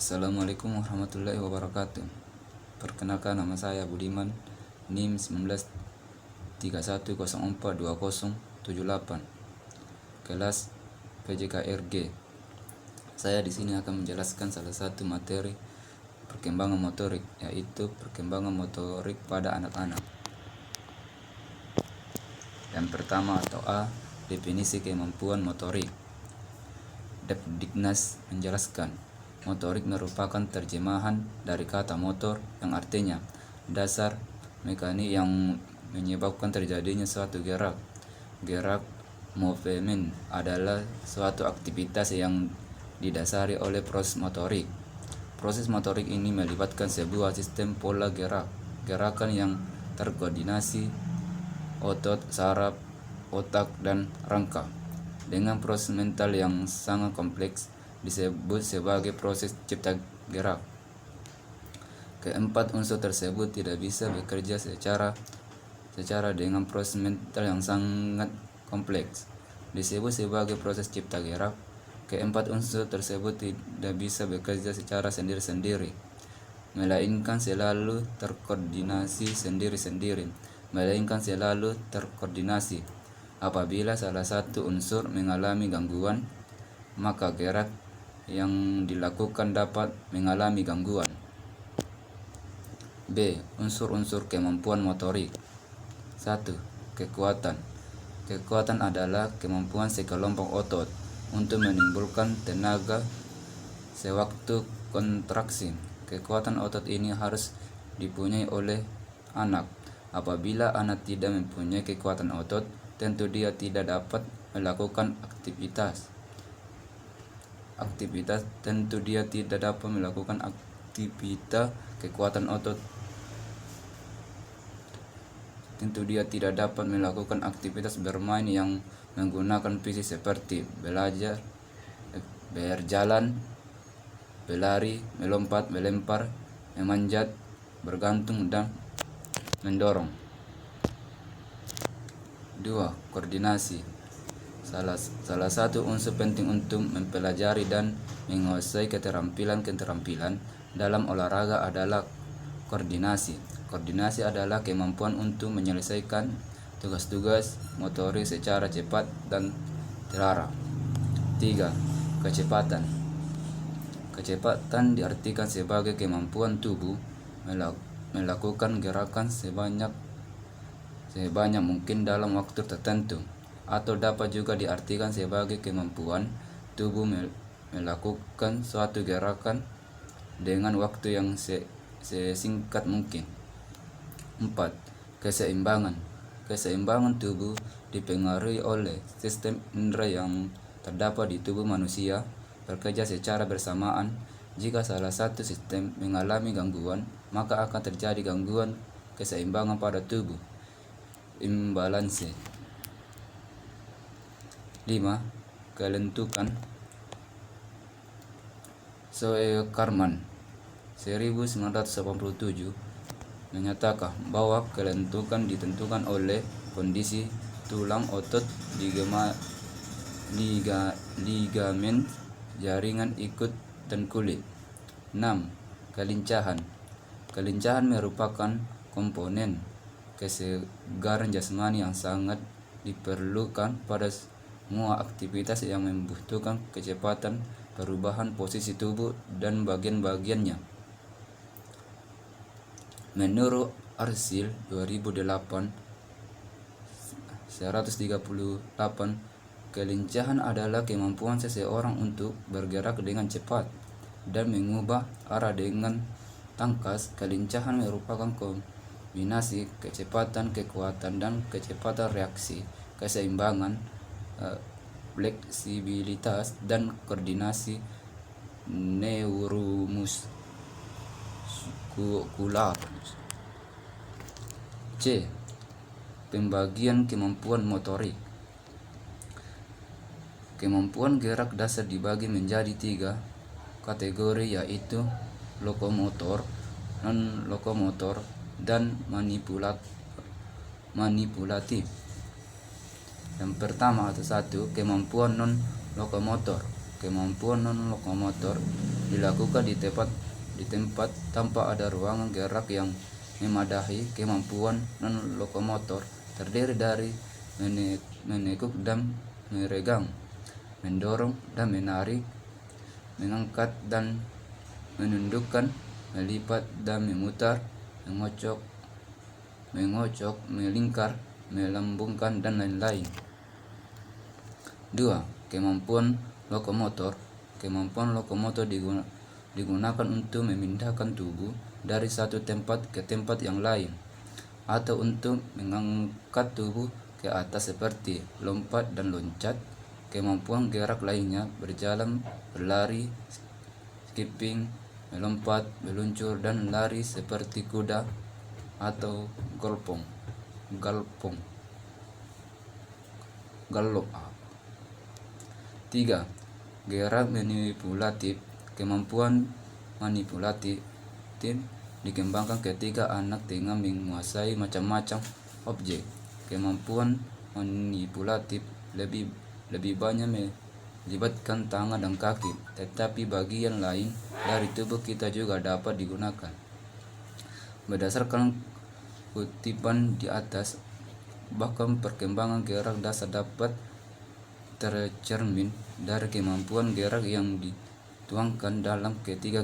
Assalamualaikum warahmatullahi wabarakatuh. Perkenalkan, nama saya Budiman, NIM 1931042078, kelas PJKRG. Saya di sini akan menjelaskan salah satu materi perkembangan motorik, yaitu perkembangan motorik pada anak-anak. Yang pertama atau A, definisi kemampuan motorik. Depdiknas menjelaskan, motorik merupakan terjemahan dari kata motor yang artinya dasar mekanik yang menyebabkan terjadinya suatu gerak. Gerak movement adalah suatu aktivitas yang didasari oleh proses motorik. Proses motorik ini melibatkan sebuah sistem pola gerakan yang terkoordinasi otot, saraf, otak, dan rangka. Dengan proses mental yang sangat kompleks disebut sebagai proses cipta gerak. Keempat unsur tersebut tidak bisa bekerja secara dengan proses mental yang sangat kompleks disebut sebagai proses cipta gerak. Keempat unsur tersebut tidak bisa bekerja secara sendiri-sendiri, melainkan selalu terkoordinasi Apabila salah satu unsur mengalami gangguan, maka gerak yang dilakukan dapat mengalami gangguan. B. Unsur-unsur kemampuan motorik. 1. Kekuatan. Kekuatan adalah kemampuan sekelompok otot untuk menimbulkan tenaga sewaktu kontraksi. Kekuatan otot ini harus dipunyai oleh anak. Apabila anak tidak mempunyai kekuatan otot, tentu dia tidak dapat melakukan aktivitas. Kekuatan otot tentu dia tidak dapat melakukan aktivitas bermain yang menggunakan fisik seperti belajar, berjalan, berlari, melompat, melempar, memanjat, bergantung, dan mendorong. 2. Koordinasi. Salah satu unsur penting untuk mempelajari dan menguasai keterampilan dalam olahraga adalah koordinasi. Koordinasi adalah kemampuan untuk menyelesaikan tugas-tugas motorik secara cepat dan terarah. 3. Kecepatan. Kecepatan diartikan sebagai kemampuan tubuh melakukan gerakan sebanyak mungkin dalam waktu tertentu, atau dapat juga diartikan sebagai kemampuan tubuh melakukan suatu gerakan dengan waktu yang sesingkat mungkin. 4. Keseimbangan. Keseimbangan tubuh dipengaruhi oleh sistem indera yang terdapat di tubuh manusia bekerja secara bersamaan. Jika salah satu sistem mengalami gangguan, maka akan terjadi gangguan keseimbangan pada tubuh, imbalance. 5. Kelentukan. Zoe Karman 1987 menyatakan bahwa kelentukan ditentukan oleh kondisi tulang, otot, ligamen, jaringan ikut, dan kulit. 6. Kelincahan. Kelincahan merupakan komponen kesegaran jasmani yang sangat diperlukan pada semua aktivitas yang membutuhkan kecepatan perubahan posisi tubuh dan bagian-bagiannya. Menurut Arsil 2008 138, kelincahan adalah kemampuan seseorang untuk bergerak dengan cepat dan mengubah arah dengan tangkas. Kelincahan merupakan kombinasi kecepatan, kekuatan, dan kecepatan reaksi, keseimbangan, fleksibilitas, dan koordinasi neuromuskular. C. Pembagian kemampuan motorik. Kemampuan gerak dasar dibagi menjadi 3 kategori, yaitu lokomotor, non-lokomotor, dan manipulatif. Yang pertama atau 1, kemampuan non-lokomotor. kemampuan non-lokomotor dilakukan di tempat tanpa ada ruangan gerak yang memadai. Kemampuan non-lokomotor terdiri dari menekuk dan meregang, mendorong dan menarik, mengangkat dan menundukkan, melipat dan memutar, mengocok, melingkar, melambungkan, dan lain-lain. 2. Kemampuan lokomotor. Kemampuan lokomotor digunakan untuk memindahkan tubuh dari satu tempat ke tempat yang lain, atau untuk mengangkat tubuh ke atas seperti lompat dan loncat. Kemampuan gerak lainnya berjalan, berlari, skipping, melompat, meluncur, dan lari seperti kuda atau galopong. 3. Gerak manipulatif. Kemampuan manipulatif dikembangkan ketika anak tengah menguasai macam-macam objek. Kemampuan manipulatif lebih banyak melibatkan tangan dan kaki, tetapi bagian lain dari tubuh kita juga dapat digunakan. Berdasarkan kutipan di atas, bahkan perkembangan gerak dasar dapat tercermin dari kemampuan gerak yang dituangkan dalam ketiga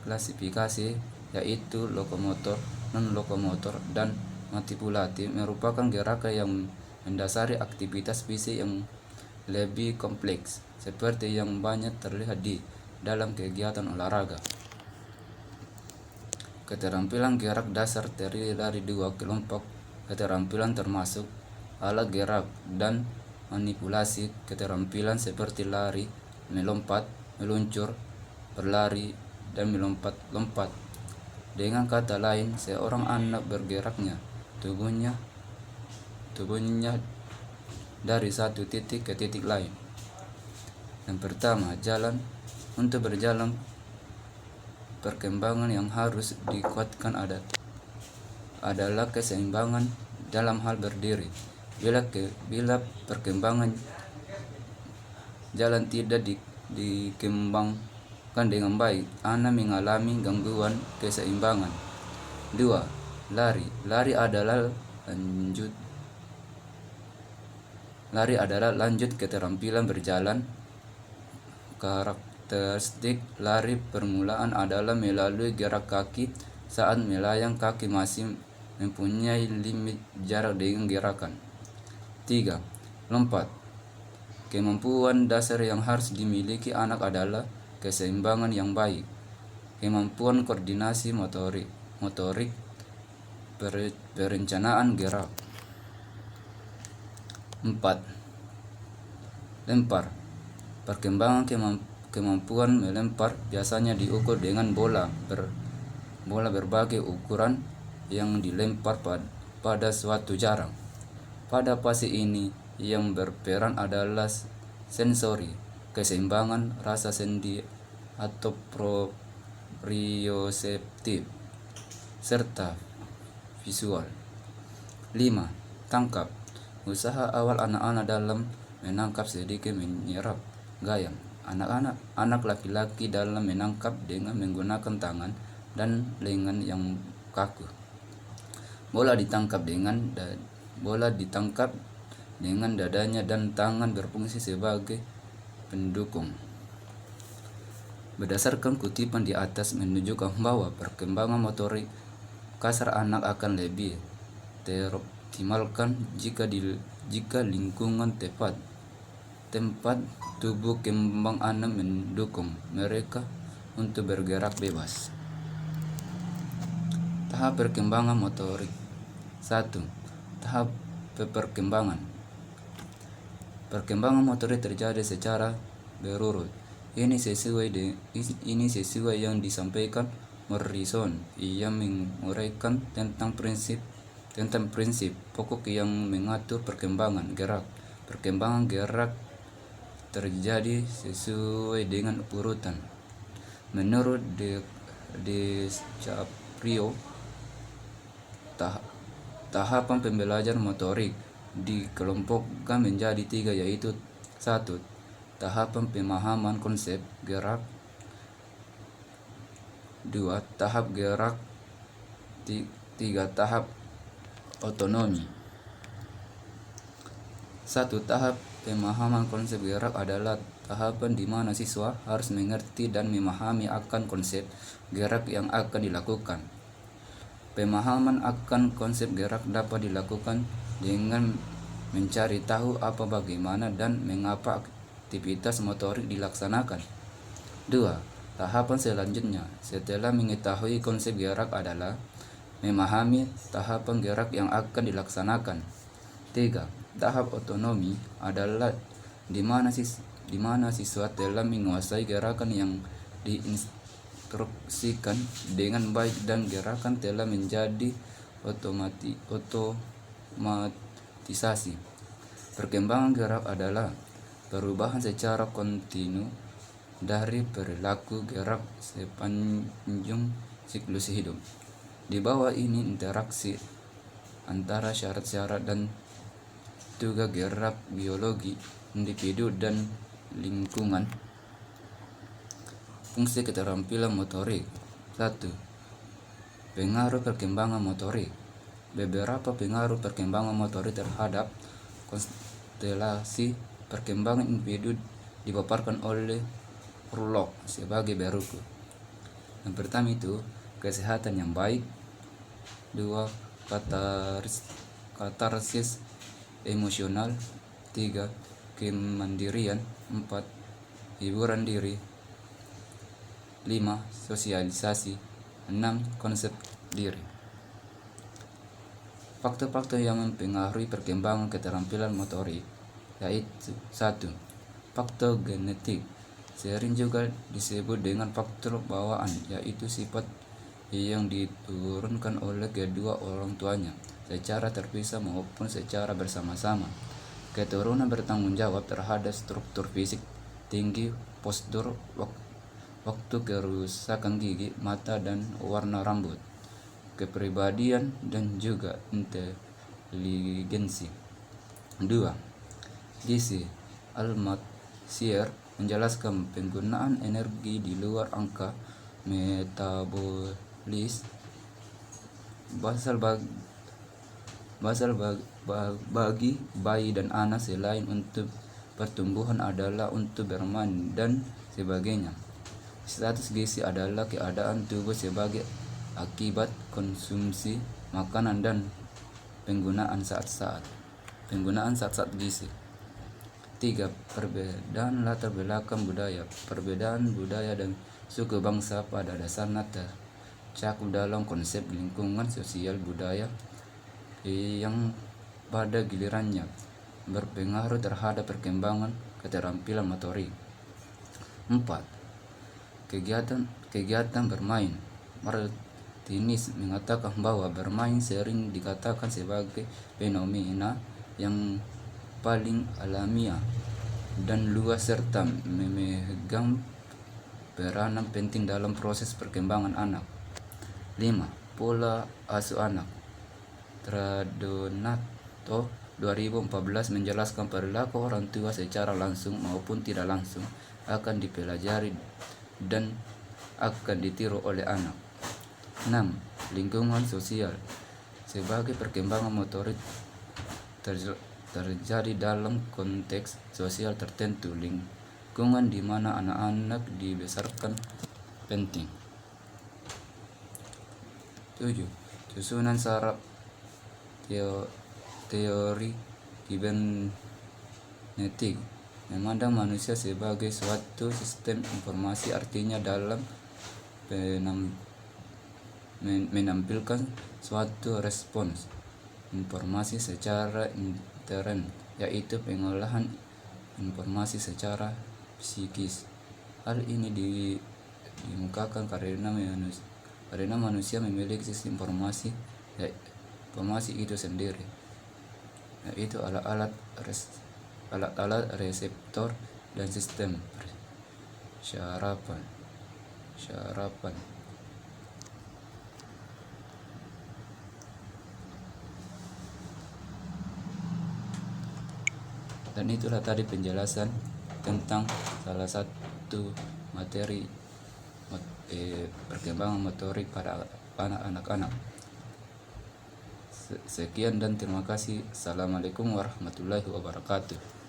klasifikasi, yaitu lokomotor, non-lokomotor, dan manipulatif. Merupakan gerakan yang mendasari aktivitas fisik yang lebih kompleks, seperti yang banyak terlihat di dalam kegiatan olahraga. Keterampilan gerak dasar terdiri dari dua kelompok keterampilan, termasuk alat gerak dan manipulasi. Keterampilan seperti lari, melompat, meluncur, berlari, dan melompat-lompat. Dengan kata lain, seorang anak bergeraknya tubuhnya dari satu titik ke titik lain. Yang pertama, jalan. Untuk berjalan, perkembangan yang harus dikuatkan adalah keseimbangan dalam hal berdiri. Bila perkembangan jalan tidak dikembangkan dengan baik, anak mengalami gangguan keseimbangan. 2. Lari adalah lanjut keterampilan berjalan. Karakteristik lari permulaan adalah melalui gerak kaki saat melayang. Kaki masih mempunyai limit jarak dengan gerakan. 3. Lompat. Kemampuan dasar yang harus dimiliki anak adalah keseimbangan yang baik, kemampuan koordinasi motorik, perencanaan gerak. 4. Lempar. Perkembangan kemampuan melempar biasanya diukur dengan bola berbagai ukuran yang dilempar pada suatu jarak. Pada fase ini yang berperan adalah sensori, keseimbangan, rasa sendi atau proprioseptif, serta visual. 5. Tangkap. Usaha awal anak-anak dalam menangkap sedikit menyerap gayam. Anak laki-laki dalam menangkap dengan menggunakan tangan dan lengan yang kaku. Bola ditangkap dengan dadanya dan tangan berfungsi sebagai pendukung. Berdasarkan kutipan di atas menunjukkan bahwa perkembangan motorik kasar anak akan lebih teroptimalkan jika lingkungan tempat tubuh kembang anak mendukung mereka untuk bergerak bebas. Tahap perkembangan motorik. 1. Tahap perkembangan. Perkembangan motorik terjadi secara berurut. Ini sesuai yang disampaikan Morrison. Ia menguraikan tentang prinsip pokok yang mengatur perkembangan gerak. Perkembangan gerak terjadi sesuai dengan urutan. Menurut De Caprio, tahapan pembelajaran motorik dikelompokkan menjadi 3, yaitu 1. Tahapan pemahaman konsep gerak. 2. Tahap gerak. 3. Tahap otonomi. 1. Tahap pemahaman konsep gerak adalah tahapan di mana siswa harus mengerti dan memahami akan konsep gerak yang akan dilakukan. Pemahaman akan konsep gerak dapat dilakukan dengan mencari tahu apa, bagaimana, dan mengapa aktivitas motorik dilaksanakan. 2. Tahapan selanjutnya setelah mengetahui konsep gerak adalah memahami tahapan gerak yang akan dilaksanakan. 3. Tahap otonomi adalah di mana siswa telah menguasai gerakan yang diinstruksikan dengan baik dan gerakan telah menjadi otomatisasi. Perkembangan gerak adalah perubahan secara kontinu dari perilaku gerak sepanjang siklus hidup. Di bawah ini interaksi antara syarat-syarat dan tugas gerak biologi, individu, dan lingkungan. Fungsi keterampilan motorik. 1. Pengaruh perkembangan motorik. Beberapa pengaruh perkembangan motorik terhadap konstelasi perkembangan individu dipaparkan oleh Orlock sebagai berikut. Yang pertama itu kesehatan yang baik. 2. Katarsis emosional. 3. Kemandirian. 4. Hiburan diri. 5. Sosialisasi. 6. Konsep diri. Faktor-faktor yang mempengaruhi perkembangan keterampilan motorik yaitu 1. Faktor genetik, sering juga disebut dengan faktor bawaan, yaitu sifat yang diturunkan oleh kedua orang tuanya secara terpisah maupun secara bersama-sama. Keturunan bertanggung jawab terhadap struktur fisik, tinggi, postur, waktu kerusakan gigi, mata, dan warna rambut, kepribadian, dan juga inteligensi. 2. Gizi. Al-Matsier menjelaskan penggunaan energi di luar angka metabolis basal bagi bayi dan anak selain untuk pertumbuhan adalah untuk bermain dan sebagainya. Status gizi adalah keadaan tubuh sebagai akibat konsumsi makanan dan penggunaan saat-saat gizi. 3. Perbedaan latar belakang budaya. Perbedaan budaya dan suku bangsa pada dasarnya tercakup dalam konsep lingkungan sosial budaya yang pada gilirannya berpengaruh terhadap perkembangan keterampilan motorik. 4. Kegiatan bermain. Martinez mengatakan bahwa bermain sering dikatakan sebagai fenomena yang paling alamiah dan luas serta memegang peranan penting dalam proses perkembangan anak. 5. Pola asuh anak. Tradonato 2014 menjelaskan perilaku orang tua secara langsung maupun tidak langsung akan dipelajari dan akan ditiru oleh anak. 6. Lingkungan sosial. Sebagai perkembangan motorik terjadi dalam konteks sosial tertentu, lingkungan di mana anak-anak dibesarkan penting. 7. Susunan saraf. Teori kibernetik memandang manusia sebagai suatu sistem informasi, artinya dalam menampilkan suatu respons informasi secara intern, yaitu pengolahan informasi secara psikis. Hal ini dimukakan karena manusia memiliki sistem informasi itu sendiri, yaitu alat-alat reseptor dan sistem syarapan. 8. Dan itulah tadi penjelasan tentang salah satu materi perkembangan motorik pada anak-anak. Sekian dan terima kasih. Assalamualaikum warahmatullahi wabarakatuh.